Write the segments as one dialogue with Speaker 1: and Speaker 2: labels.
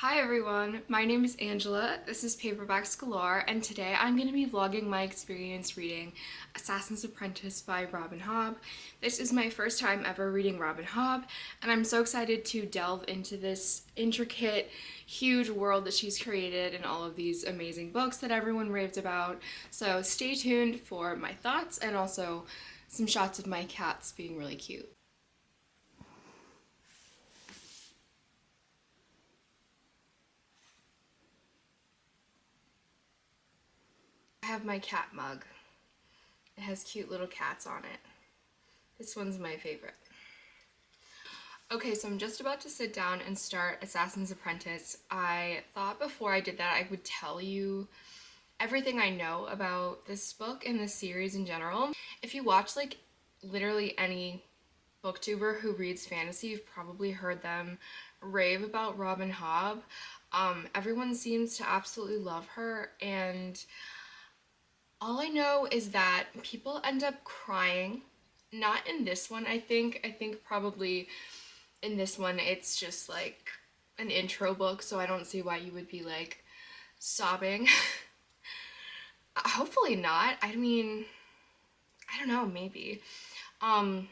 Speaker 1: Hi everyone, my name is Angela, this is Paperbacks Galore, and today I'm going to be vlogging my experience reading Assassin's Apprentice by Robin Hobb. This is my first time ever reading Robin Hobb, and I'm so excited to delve into this intricate, huge world that she's created and all of these amazing books that everyone raved about. So stay tuned for my thoughts and also some shots of my cats being really cute. I have my cat mug. It has cute little cats on it. This one's my favorite. Okay, so I'm just about to sit down and start Assassin's Apprentice. I thought before I did that I would tell you everything I know about this book and this series in general. If you watch like literally any booktuber who reads fantasy, you've probably heard them rave about Robin Hobb. Everyone seems to absolutely love her, and all I know is that people end up crying. Not in this one, I think. I think probably in this one it's just like an intro book, so I don't see why you would be like sobbing. Hopefully not. I mean, I don't know, maybe. Um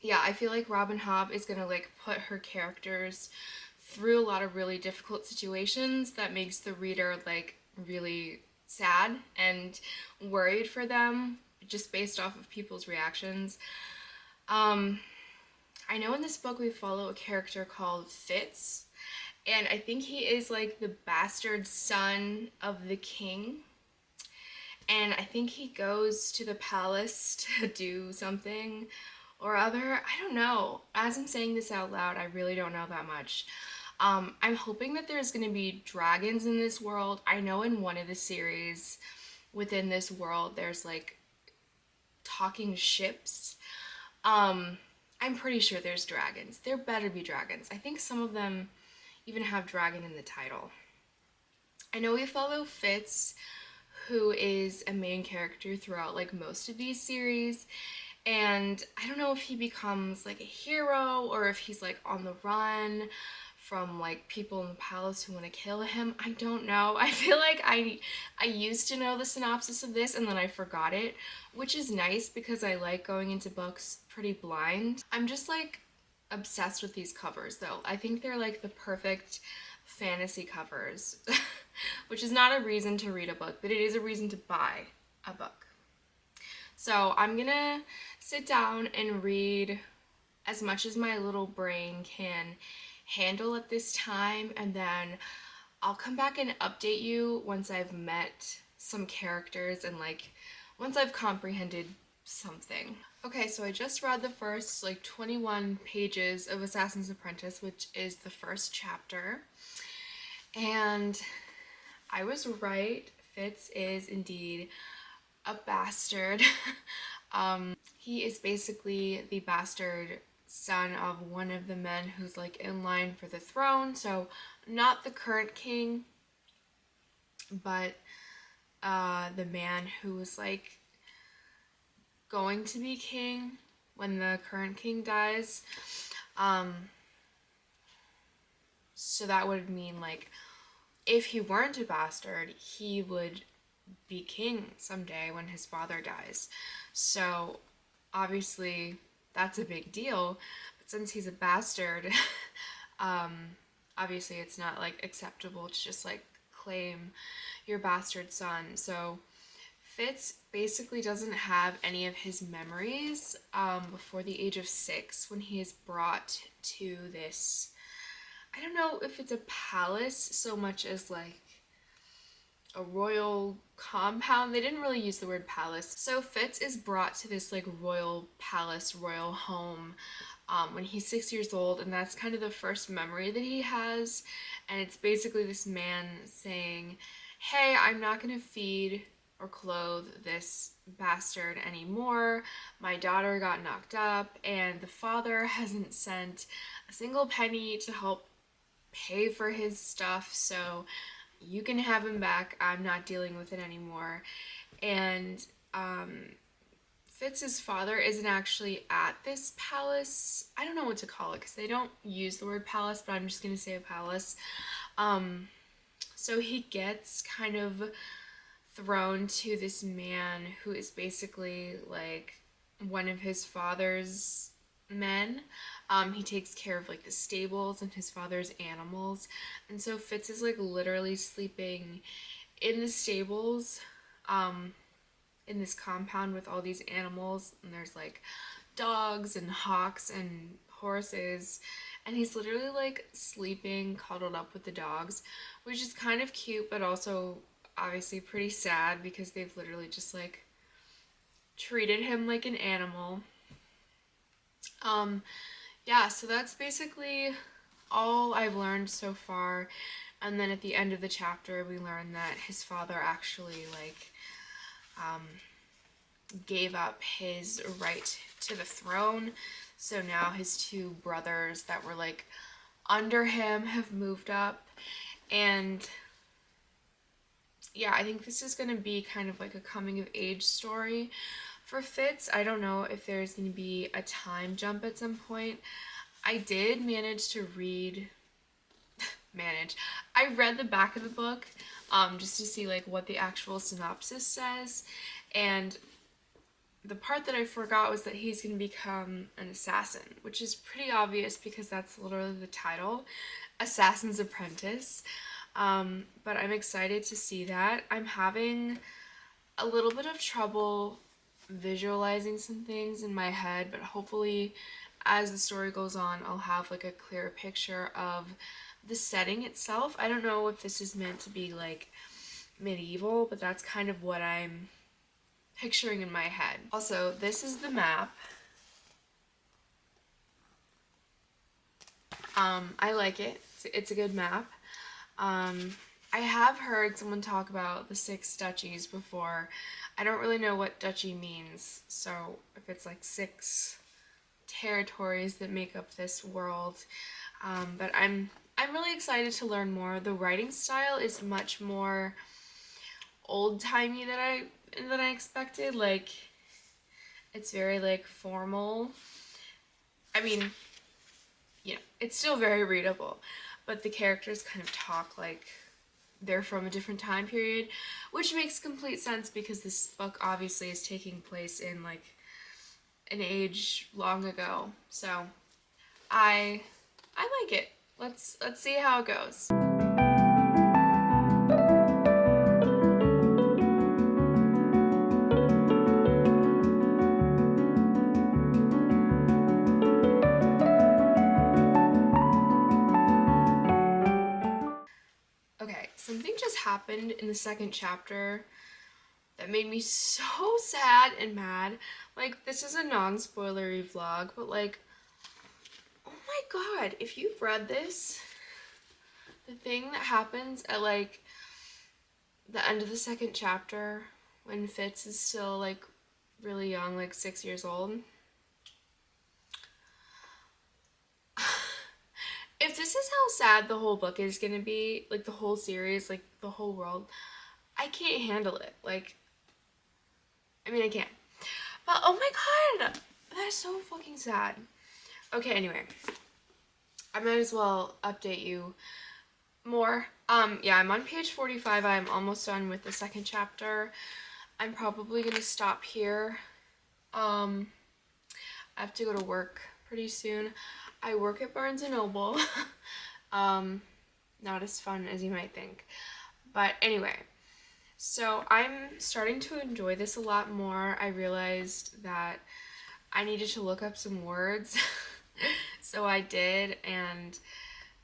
Speaker 1: yeah, I feel like Robin Hobb is gonna like put her characters through a lot of really difficult situations that makes the reader like really sad and worried for them just based off of people's reactions. Um, I know in this book we follow a character called Fitz, and I think he is like the bastard son of the king. And I think he goes to the palace to do something or other. I don't know. As I'm saying this out loud, I really don't know that much. I'm hoping that there's going to be dragons in this world. I know in one of the series within this world there's like talking ships. Um, I'm pretty sure there's dragons. There better be dragons. I think some of them even have dragon in the title. I know we follow Fitz, who is a main character throughout like most of these series, and I don't know if he becomes like a hero or if he's like on the run from like people in the palace who want to kill him. I don't know. I feel like I used to know the synopsis of this and then I forgot it, which is nice because I like going into books pretty blind. I'm just like obsessed with these covers though. I think they're like the perfect fantasy covers, which is not a reason to read a book, but it is a reason to buy a book. So I'm gonna sit down and read as much as my little brain can handle at this time, and then I'll come back and update you once I've met some characters and like once I've comprehended something. Okay, so I just read the first like 21 pages of Assassin's Apprentice, which is the first chapter. And I was right. Fitz is indeed a bastard. He is basically the bastard son of one of the men who's like in line for the throne. So not the current king, but the man who was like going to be king when the current king dies. So that would mean like if he weren't a bastard, he would be king someday when his father dies. So obviously that's a big deal, but since he's a bastard, obviously it's not like acceptable to just like claim your bastard son. So Fitz basically doesn't have any of his memories before the age of 6 when he is brought to this, I don't know if it's a palace so much as like a royal compound. They didn't really use the word palace. So Fitz is brought to this like royal palace, royal home when he's 6 years old, and that's kind of the first memory that he has. And it's basically this man saying, hey, I'm not gonna feed or clothe this bastard anymore. My daughter got knocked up and the father hasn't sent a single penny to help pay for his stuff, so you can have him back. I'm not dealing with it anymore. And Fitz's father isn't actually at this palace. I don't know what to call it because they don't use the word palace, but I'm just gonna say a palace. Um, so he gets kind of thrown to this man who is basically like one of his father's men. He takes care of like the stables and his father's animals. And so Fitz is like literally sleeping in the stables, um, in this compound with all these animals. And there's like dogs and hawks and horses. And he's literally like sleeping cuddled up with the dogs, which is kind of cute, but also obviously pretty sad because they've literally just like treated him like an animal. Um, yeah, so that's basically all I've learned so far. And then at the end of the chapter, we learn that his father actually like um, gave up his right to the throne. So now his two brothers that were like under him have moved up. And yeah, I think this is going to be kind of like a coming of age story for Fitz. I don't know if there's going to be a time jump at some point. I did manage to I read the back of the book just to see like what the actual synopsis says, and the part that I forgot was that he's going to become an assassin, which is pretty obvious because that's literally the title, Assassin's Apprentice. But I'm excited to see that. I'm having a little bit of trouble visualizing some things in my head, but hopefully as the story goes on, I'll have like a clearer picture of the setting itself. I don't know if this is meant to be like medieval, but that's kind of what I'm picturing in my head. Also, this is the map. I like it. It's a good map. I have heard someone talk about the 6 duchies before. I don't really know what duchy means, so if it's like 6 territories that make up this world, but I'm really excited to learn more. The writing style is much more old-timey than I expected. Like, it's very like formal. I mean, you know, it's still very readable, but the characters kind of talk like they're from a different time period, which makes complete sense because this book obviously is taking place in like an age long ago. So I like it. Let's see how it goes. Okay, something just happened in the second chapter that made me so sad and mad. Like, this is a non-spoilery vlog, but like, oh my god, if you've read this, the thing that happens at like the end of the second chapter when Fitz is still like really young, like 6 years old. If this is how sad the whole book is gonna be, like the whole series, like the whole world, I can't handle it. Like, I mean, I can't. But oh my god, that's so fucking sad. Okay, anyway, I might as well update you more. Yeah, I'm on page 45. I'm almost done with the second chapter. I'm probably gonna stop here. I have to go to work pretty soon. I work at Barnes & Noble. Not as fun as you might think. But anyway, so I'm starting to enjoy this a lot more. I realized that I needed to look up some words. So I did, and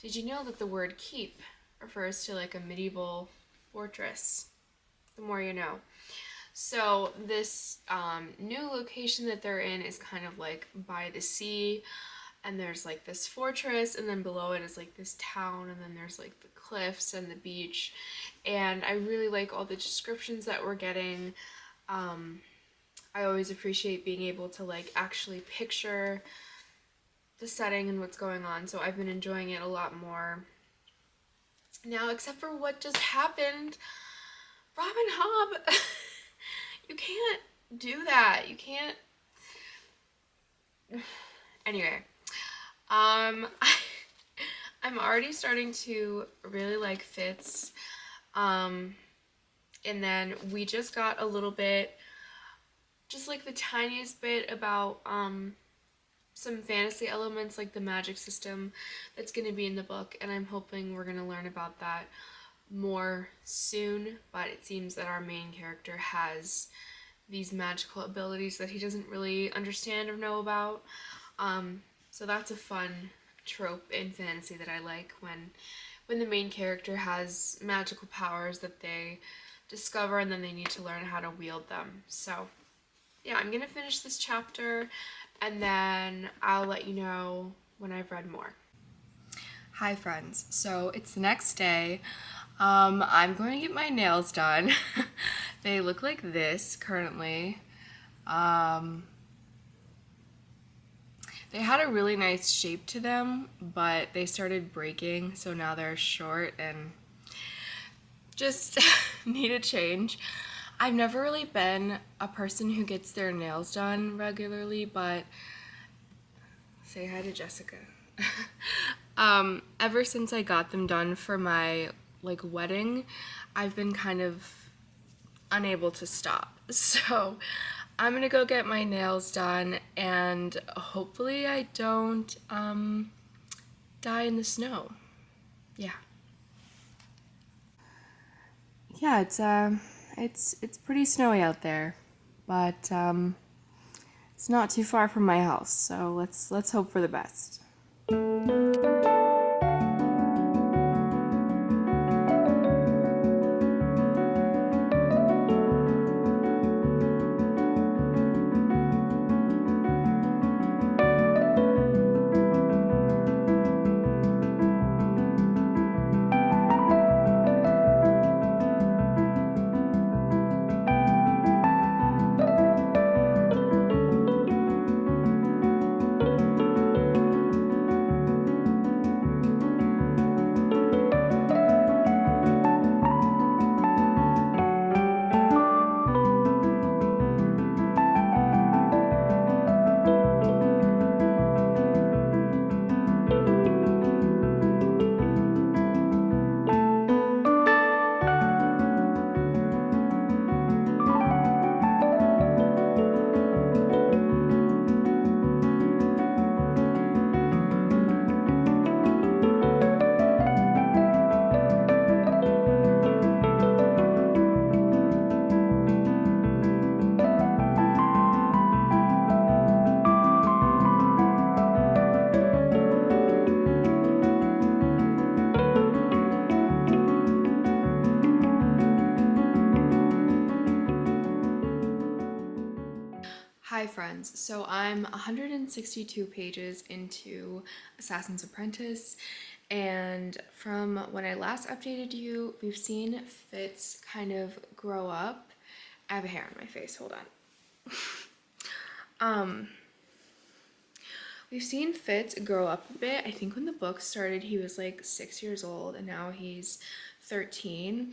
Speaker 1: did you know that the word keep refers to like a medieval fortress? The more you know. So this new location that they're in is kind of like by the sea, and there's like this fortress, and then below it is like this town, and then there's like the cliffs and the beach, and I really like all the descriptions that we're getting. I always appreciate being able to like actually picture the setting and what's going on, so I've been enjoying it a lot more now, except for what just happened. Robin Hobb, you can't do that. You can't. Anyway, um, I'm already starting to really like Fitz. Um, and then we just got a little bit, just like the tiniest bit about some fantasy elements like the magic system that's going to be in the book, and I'm hoping we're going to learn about that more soon. But it seems that our main character has these magical abilities that he doesn't really understand or know about. So that's a fun trope in fantasy that I like, when the main character has magical powers that they discover and then they need to learn how to wield them. So yeah, I'm gonna finish this chapter and then I'll let you know when I've read more. Hi friends, so it's the next day. I'm going to get my nails done. They look like this currently. Um, they had a really nice shape to them, but they started breaking, so now they're short and just need a change. I've never really been a person who gets their nails done regularly, but say hi to Jessica. Ever since I got them done for my wedding, I've been kind of unable to stop. So I'm gonna go get my nails done and hopefully I don't die in the snow. Yeah. Yeah, it's pretty snowy out there, but it's not too far from my house, so let's hope for the best. Hi friends, so I'm 162 pages into Assassin's Apprentice, and from when I last updated you, we've seen Fitz kind of grow up. I have a hair on my face, hold on. um, we've seen Fitz grow up a bit. I think when the book started he was like 6 years old and now he's 13.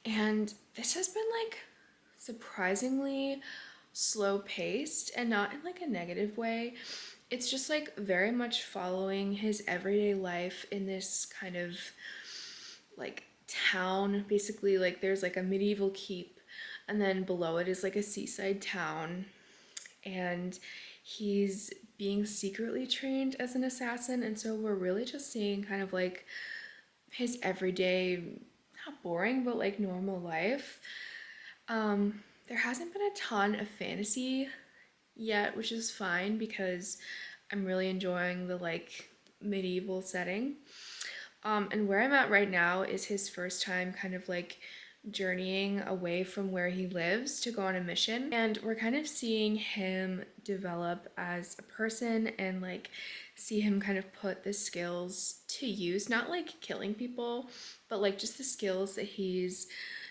Speaker 1: And this has been like surprisingly slow paced and not in like a negative way. It's just like very much following his everyday life in this kind of like town. Basically, like there's like a medieval keep and then below it is like a seaside town, and he's being secretly trained as an assassin, and so we're really just seeing kind of like his everyday, not boring, but like normal life. There hasn't been a ton of fantasy yet, which is fine because I'm really enjoying the like medieval setting. And where I'm at right now is his first time kind of like journeying away from where he lives to go on a mission. And we're kind of seeing him develop as a person and like see him kind of put the skills to use, not like killing people, but like just the skills that he's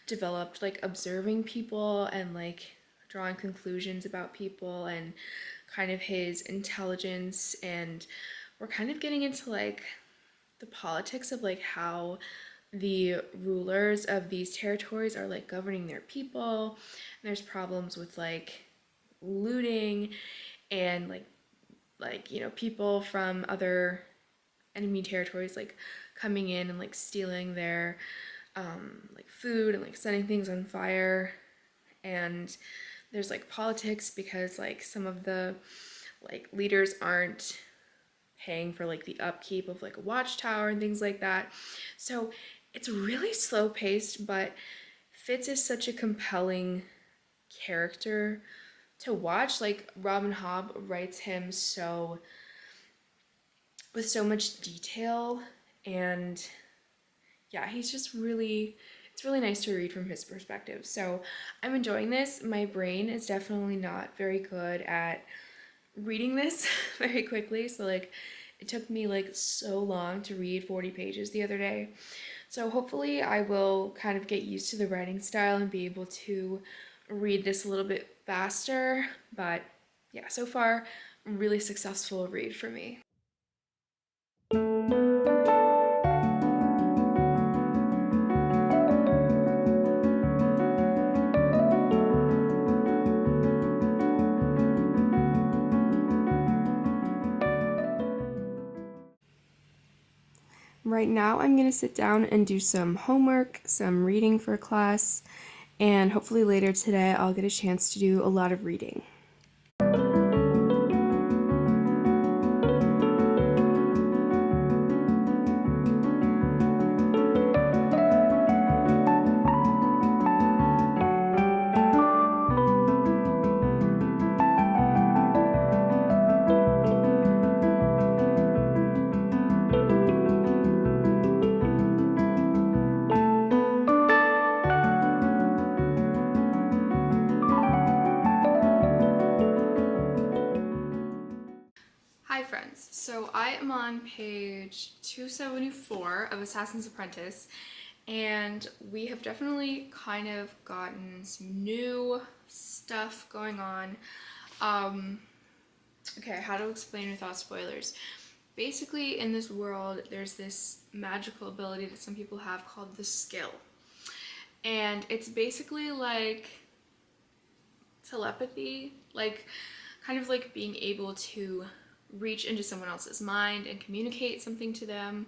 Speaker 1: developed, like observing people and like drawing conclusions about people and kind of his intelligence. And we're kind of getting into like the politics of like how the rulers of these territories are like governing their people. And there's problems with like looting and you know, people from other enemy territories like coming in and like stealing their like food and like setting things on fire. And there's like politics because like some of the like leaders aren't paying for like the upkeep of like a watchtower and things like that. So it's really slow paced, but Fitz is such a compelling character to watch. Like Robin Hobb writes him so with so much detail, and yeah, he's just really, it's really nice to read from his perspective. So I'm enjoying this. My brain is definitely not very good at reading this very quickly. So like it took me like so long to read 40 pages the other day. So hopefully I will kind of get used to the writing style and be able to read this a little bit faster. But yeah, so far, really successful read for me. Right now, I'm going to sit down and do some homework, some reading for class, and hopefully later today I'll get a chance to do a lot of reading. Hi friends, so I am on page 274 of Assassin's Apprentice, and we have definitely kind of gotten some new stuff going on. Okay, how to explain without spoilers. Basically, in this world, there's this magical ability that some people have called the skill. And it's basically like telepathy, like kind of like being able to reach into someone else's mind and communicate something to them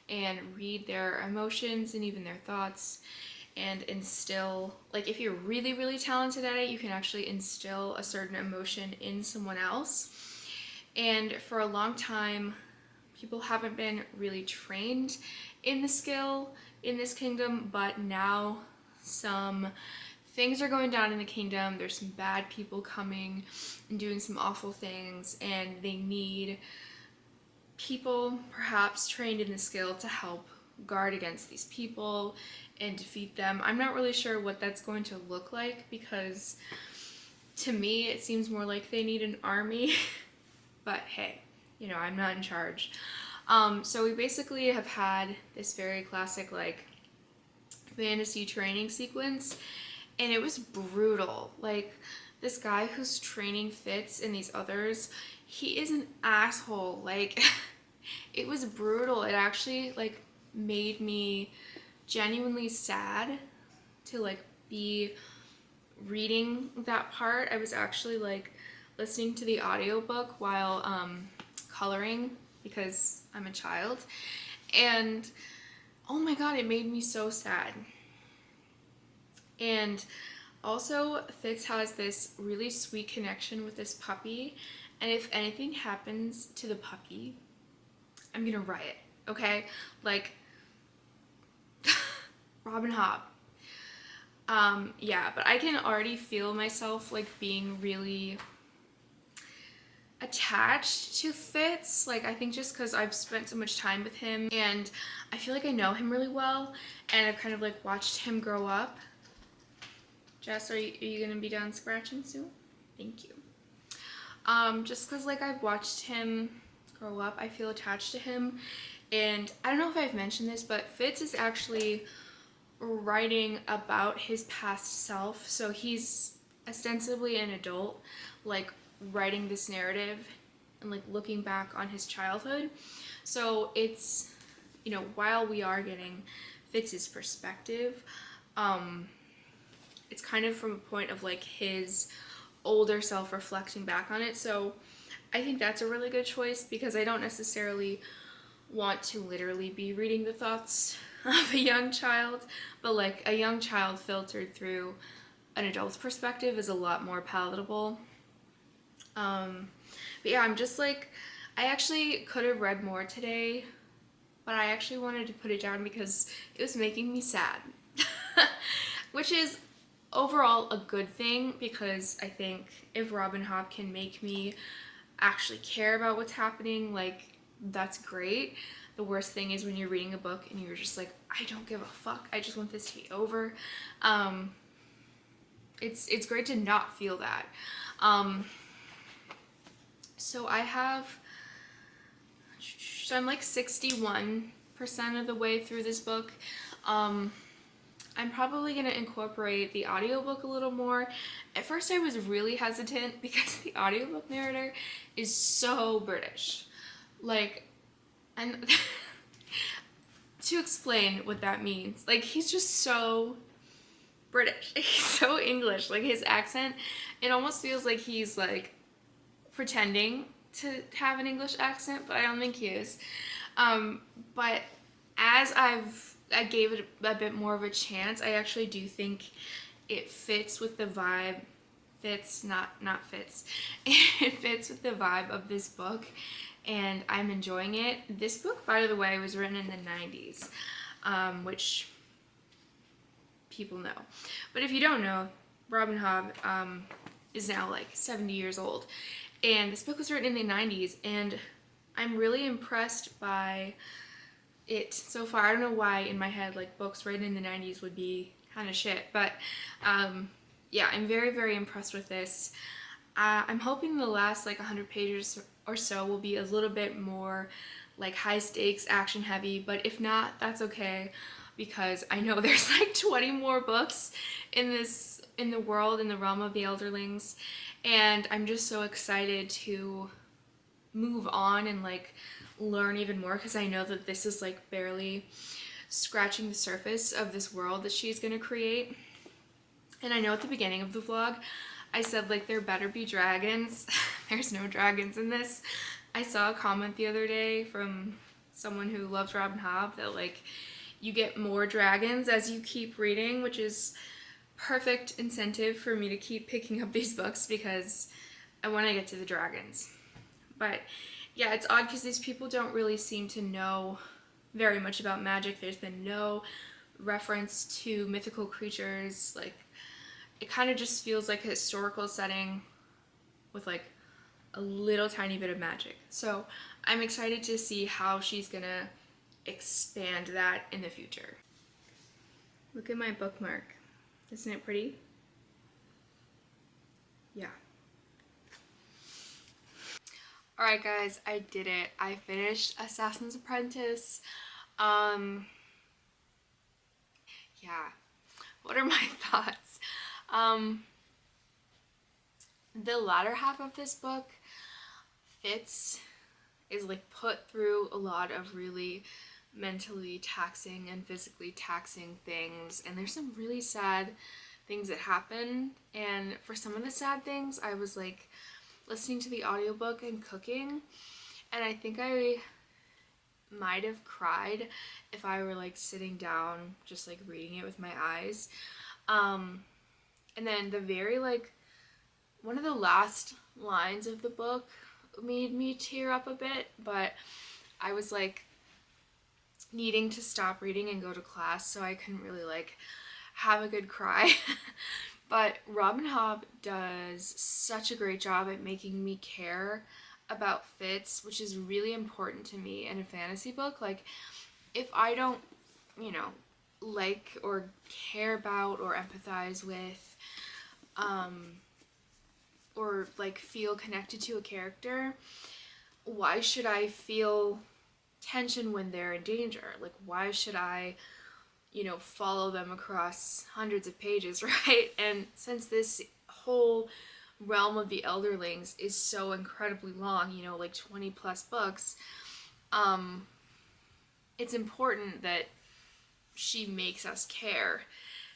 Speaker 1: and read their emotions and even their thoughts and instill, like if you're really, really talented at it, you can actually instill a certain emotion in someone else. And for a long time, people haven't been really trained in the skill in this kingdom, but now some things are going down in the kingdom. There's some bad people coming and doing some awful things, and they need people perhaps trained in the skill to help guard against these people and defeat them. I'm not really sure what that's going to look like, because to me it seems more like they need an army. But hey, you know, I'm not in charge. So we basically have had this very classic like fantasy training sequence, and it was brutal. Like this guy who's training Fitz and these others, he is an asshole. Like it was brutal. It actually like made me genuinely sad to like be reading that part. I was actually like listening to the audiobook while coloring because I'm a child, and oh my god, it made me so sad. And also Fitz has this really sweet connection with this puppy, and if anything happens to the puppy, I'm gonna riot, okay? Like Robin Hobb. Yeah, but I can already feel myself like being really attached to Fitz. Like I think just because I've spent so much time with him and I feel like I know him really well, and I've kind of like watched him grow up. Jess, are you gonna be done scratching soon? Thank you. Just because like I've watched him grow up, I feel attached to him. And I don't know if I've mentioned this, but Fitz is actually writing about his past self. So he's ostensibly an adult, like writing this narrative and like looking back on his childhood. So it's, you know, while we are getting Fitz's perspective, it's kind of from a point of like his older self reflecting back on it. So I think that's a really good choice because I don't necessarily want to literally be reading the thoughts of a young child, but like a young child filtered through an adult's perspective is a lot more palatable. But yeah, I'm just like, I actually could have read more today, but I actually wanted to put it down because it was making me sad. Which is overall a good thing because I think if Robin Hobb can make me actually care about what's happening, like, that's great. The worst thing is when you're reading a book and you're just like, I don't give a fuck. I just want this to be over. It's great to not feel that. So I'm like 61% of the way through this book. I'm probably going to incorporate the audiobook a little more. At first I was really hesitant because the audiobook narrator is so British. Like, and to explain what that means, like, he's just so British. He's so English. Like, his accent, it almost feels like he's like pretending to have an English accent, but I don't think he is. But as I gave it a bit more of a chance, I actually do think it fits with the vibe. Fits, not fits. It fits with the vibe of this book, and I'm enjoying it. This book, by the way, was written in the 90s, which people know. But if you don't know, Robin Hobb is now like 70 years old. And this book was written in the 90s, and I'm really impressed by it so far. I don't know why in my head, like, books written in the 90s would be kind of shit, but yeah, I'm very, very impressed with this. I'm hoping the last like 100 pages or so will be a little bit more like high stakes, action heavy, but if not, that's okay because I know there's like 20 more books in the world, in the realm of the Elderlings, and I'm just so excited to move on and like learn even more because I know that this is like barely scratching the surface of this world that she's gonna create. And I know at the beginning of the vlog I said like there better be dragons. There's no dragons in this. I saw a comment the other day from someone who loves Robin Hobb that like you get more dragons as you keep reading, which is perfect incentive for me to keep picking up these books because I want to get to the dragons. But yeah, it's odd because these people don't really seem to know very much about magic. There's been no reference to mythical creatures. Like, it kind of just feels like a historical setting with like a little tiny bit of magic. So I'm excited to see how she's gonna expand that in the future. Look at my bookmark. Isn't it pretty? Yeah. Alright guys, I did it. I finished Assassin's Apprentice. Yeah. What are my thoughts? The latter half of this book is like put through a lot of really mentally taxing and physically taxing things, and there's some really sad things that happen, and for some of the sad things I was like listening to the audiobook and cooking, and I think I might have cried if I were like sitting down just like reading it with my eyes. And then the very like one of the last lines of the book made me tear up a bit, but I was like needing to stop reading and go to class, so I couldn't really like have a good cry. But Robin Hobb does such a great job at making me care about Fitz, which is really important to me in a fantasy book. Like, if I don't, you know, like or care about or empathize with or like feel connected to a character, why should I feel tension when they're in danger? Like, why should I, you know, follow them across hundreds of pages, right? And since this whole realm of the Elderlings is so incredibly long, you know, like 20 plus books, it's important that she makes us care,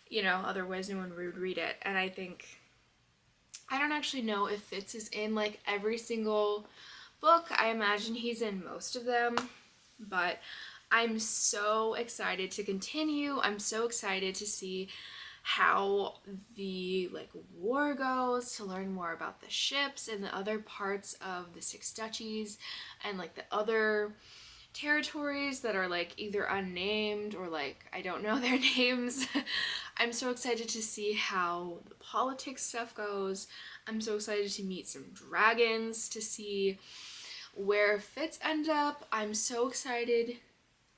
Speaker 1: you know, otherwise no one would read it. And I think I don't actually know if Fitz is in like every single book. I imagine he's in most of them, but I'm so excited to continue. I'm so excited to see how the like war goes, to learn more about the ships and the other parts of the Six Duchies and like the other territories that are like either unnamed or like I don't know their names. I'm so excited to see how the politics stuff goes. I'm so excited to meet some dragons, to see where Fitz end up. I'm so excited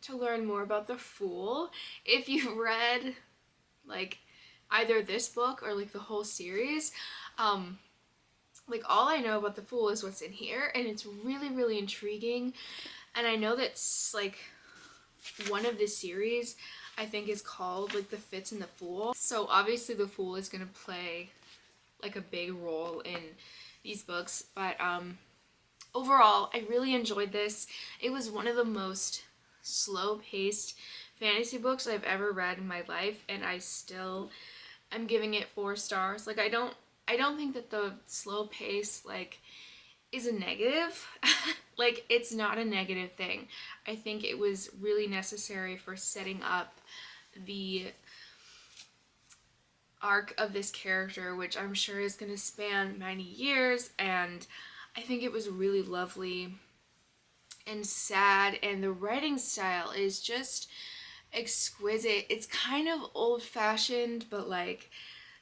Speaker 1: to learn more about the Fool. If you've read like either this book or like the whole series, like all I know about the Fool is what's in here, and it's really, really intriguing. And I know that's like one of the series I think is called like the Fitz and the Fool. So obviously the Fool is gonna play like a big role in these books, but overall I really enjoyed this. It was one of the most slow-paced fantasy books I've ever read in my life, and I still am giving it 4 stars. Like I don't think that the slow pace like is a negative. Like it's not a negative thing. I think it was really necessary for setting up the arc of this character, which I'm sure is going to span many years, and I think it was really lovely and sad, and the writing style is just exquisite. It's kind of old-fashioned, but like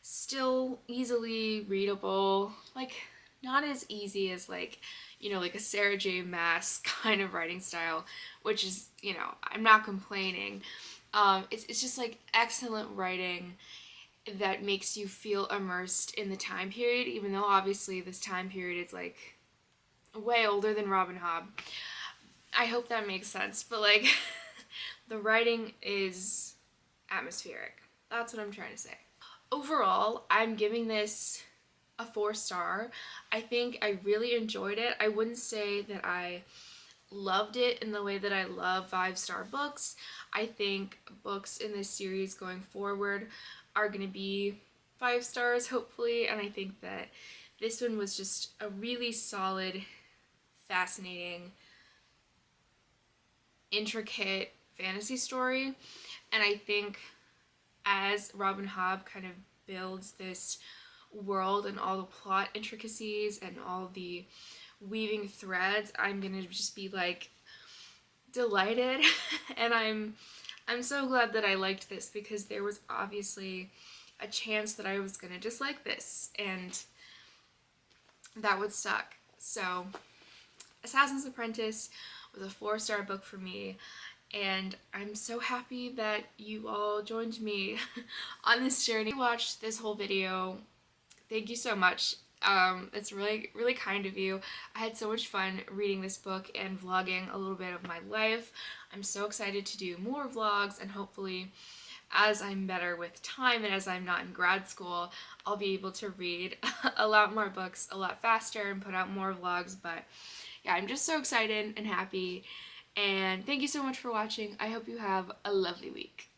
Speaker 1: still easily readable. Like not as easy as like, you know, like a Sarah J. Maas kind of writing style, which is, you know, I'm not complaining. It's just like excellent writing that makes you feel immersed in the time period, even though obviously this time period is like way older than Robin Hobb. I hope that makes sense, but like the writing is atmospheric. That's what I'm trying to say. Overall, I'm giving this a 4-star. I think I really enjoyed it. I wouldn't say that I loved it in the way that I love 5-star books. I think books in this series going forward are going to be 5 stars, hopefully, and I think that this one was just a really solid, fascinating, intricate fantasy story. And I think as Robin Hobb kind of builds this world and all the plot intricacies and all the weaving threads, I'm gonna just be like delighted. And I'm so glad that I liked this, because there was obviously a chance that I was gonna dislike this, and that would suck. So Assassin's Apprentice was a 4-star book for me, and I'm so happy that you all joined me on this journey. If you watched this whole video, thank you so much. It's really, really kind of you. I had so much fun reading this book and vlogging a little bit of my life. I'm so excited to do more vlogs, and hopefully as I'm better with time and as I'm not in grad school, I'll be able to read a lot more books a lot faster and put out more vlogs. But yeah, I'm just so excited and happy, and thank you so much for watching. I hope you have a lovely week.